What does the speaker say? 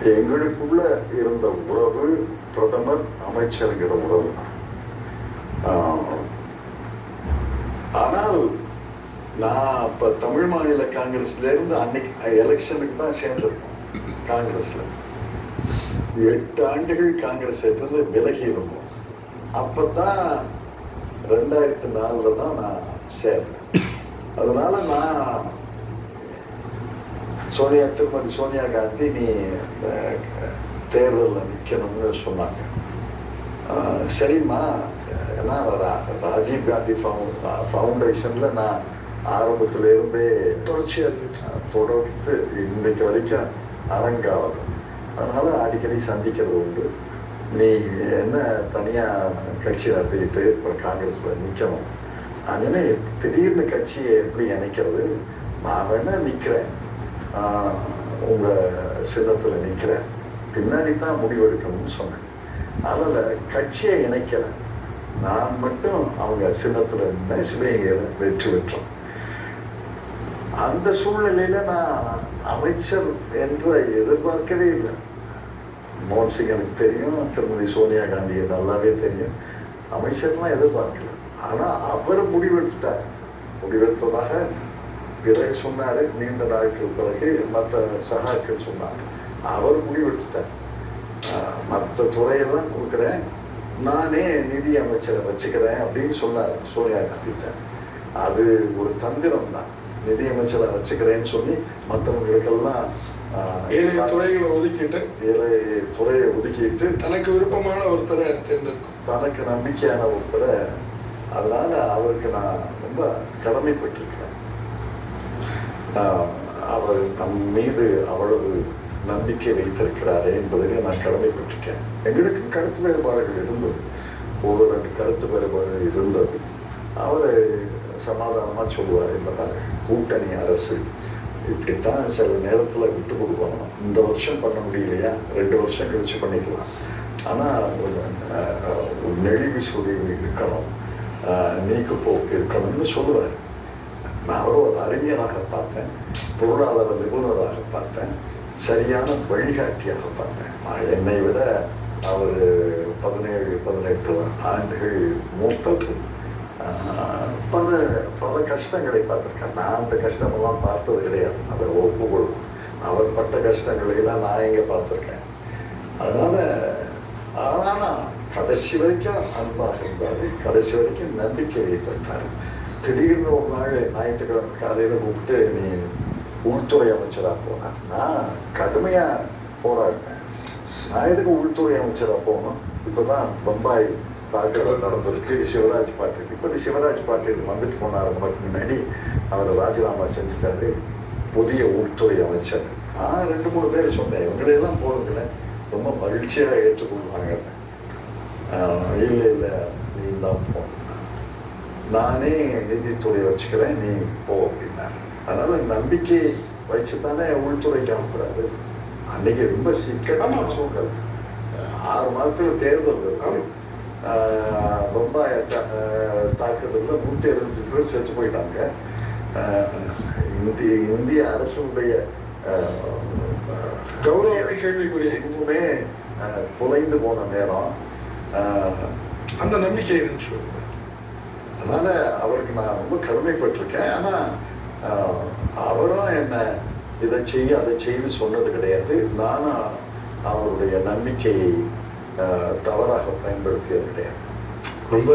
எங்களுக்குள்ள இருந்த உறவு பிரதமர் அமைச்சருங்கிற உறவு தான். ஆனால் நான் இப்போ தமிழ் மாநில காங்கிரஸ்ல இருந்து அன்னைக்கு எலெக்ஷனுக்கு தான் சேர்ந்திருக்கோம். காங்கிரஸ்ல 8 ஆண்டுகள் காங்கிரஸ் இருந்து விலகி இருந்தோம். அப்பதான் 2004 தான் நான் சேர்ந்தேன். அதனால நான் திருமதி சோனியா காந்தி நீ தேர்தலில் நிற்கணும்னு சொன்னாங்க. சரிம்மா, ஏன்னா ராஜீவ் காந்தி ஃபவுண்டேஷன்ல நான் ஆரம்பத்திலேருந்தே தொடர்ந்து இன்றைக்கு வரைக்கும் அரங்காவது. அதனால அடிக்கடி சந்திக்கிறது உண்டு. நீ என்ன தனியாக கட்சி நடத்திக்கிட்டு இப்போ காங்கிரஸில் நிற்கணும், அதனால திடீர்னு கட்சியை எப்படி இணைக்கிறது, நான் வேணா நிற்கிறேன், உங்கள் சின்னத்தில் நிற்கிறேன், பின்னாடி தான் முடிவெடுக்கணும்னு சொன்னேன். அதனால் கட்சியை இணைக்கலை, நான் மட்டும் அவங்க சின்னத்தில் இருந்தேன். சிவகங்கையில் வெற்றி பெற்றோம். அந்த சூழ்நிலையில் நான் அமைச்சர் என்று எதிர்பார்க்கவே இல்லை. மோகன் சிங் எனக்கு தெரியும், திருமதி சோனியா காந்தியை நல்லாவே தெரியும். அமைச்சர்லாம் எதிர்பார்க்கல. ஆனால் அவர் முடிவெடுத்துட்டார். முடிவெடுத்ததாக பிறகு சொன்னார். நீண்ட நாட்கள் பிறகு மற்ற சகாக்கள் சொன்னாங்க. அவர் முடிவெடுத்துட்டார். மற்ற துறையெல்லாம் கொடுக்குறேன், நானே நிதி அமைச்சரை வச்சுக்கிறேன் அப்படின்னு சொன்னார் சோனியா காந்திட்ட. அது ஒரு தந்திரம் தான். நிதி அமைச்சரை வச்சுக்கிறேன்னு சொல்லி மற்றவங்களுக்கெல்லாம் 7 துறைகளை ஒதுக்கிட்டு தனக்கு விருப்பமான ஒருத்தரை தேர்ந்தெடுக்கும், தனக்கு நம்பிக்கையான ஒருத்தரை. அதனால அவருக்கு நான் ரொம்ப கடமைப்பட்டிருக்கிறேன். அவர் நம் மீது அவ்வளவு நம்பிக்கை வைத்திருக்கிறாரே என்பதிலே நான் கடமைப்பட்டிருக்கேன். எங்களுக்கு கருத்து வேறுபாடுகள் இருந்தது, 1-2 கருத்து வேறுபாடுகள் இருந்தது. அவர் சமாதானமாக சொல்லுவார், இந்த மாதிரி கூட்டணி அரசு இப்படித்தான் சில நேரத்தில் விட்டு கொடுக்கணும், இந்த வருஷம் பண்ண முடியலையா 2 வருஷம் கழிச்சு பண்ணிக்கலாம், ஆனால் ஒரு நெளிவு சுழிவு இருக்கணும், நீக்கு போக்கு இருக்கணும்னு சொல்லுவார். நான் அவரை ஒரு அறிஞராக பார்த்தேன், பொருளாதார நிபுணராக பார்த்தேன், சரியான வழிகாட்டியாக பார்த்தேன். என்னை விட அவர் 17-18 ஆண்டுகள் மூத்தது. பல கஷ்டங்களை பார்த்துருக்கேன். நான் அந்த கஷ்டமெல்லாம் பார்த்தது கிடையாது, அதை ஒப்புக்கொள்ளும். அவர் பட்ட கஷ்டங்களையெல்லாம் நான் எங்கே பார்த்துருக்கேன். ஆனால் கடைசி வரைக்கும் அன்பாக இருந்தார், கடைசி வரைக்கும் நம்பிக்கை வைத்திருந்தார். திடீர்னு ஒரு நாள் ஞாயிற்றுக்கிழமை காலையில் கூப்பிட்டு நீ உள்துறை அமைச்சராக போனார். நான் கடுமையாக போராடினேன். நான் எதுக்கு உள்துறை அமைச்சராக போகணும்? இப்போ தான் பம்பாய் தாக்குதல் நடந்திருக்கு, சிவராஜ் பாட்டீல். இப்போ சிவராஜ் பாட்டீல் வந்துட்டு போனார். நமக்கு முன்னாடி அவர் ராஜினாமா செஞ்சுட்டாரு, புதிய உள்துறை அமைச்சர். நான் 2-3 பேர் சொன்னேன், இவங்களையெல்லாம் போடுங்கள ரொம்ப மகிழ்ச்சியாக ஏற்றுக்கொள்வாங்க. இல்லை நீ தான் போ, நானே நிதித்துறை வச்சுக்கிறேன், நீ போ அப்படின்னாரு. அதனால நம்பிக்கை வச்சு தானே உள்துறைக்கு அனுப்புறாரு. அன்னைக்கு ரொம்ப சிக்கலான சூழ்நிலை. 6 மாதத்துல தேர்தல் வருது. பம்பாய் தாக்குதலில் 175 பேர் செத்து போயிட்டாங்க. இந்திய அரசுடைய கௌரவ கேள்விக்குரிய இன்னுமே குலைந்து போன நேரம். அந்த நம்பிக்கை இருந்துச்சு. அதனால அவருக்கு நான் ரொம்ப கடமைப்பட்டிருக்கேன். ஆனால் அவரும் என்ன இதை செய்ய அதை செய்து சொன்னது கிடையாது. நானும் அவருடைய நம்பிக்கையை தவறாக பயன்படுத்தியது கிடையாது. ரொம்ப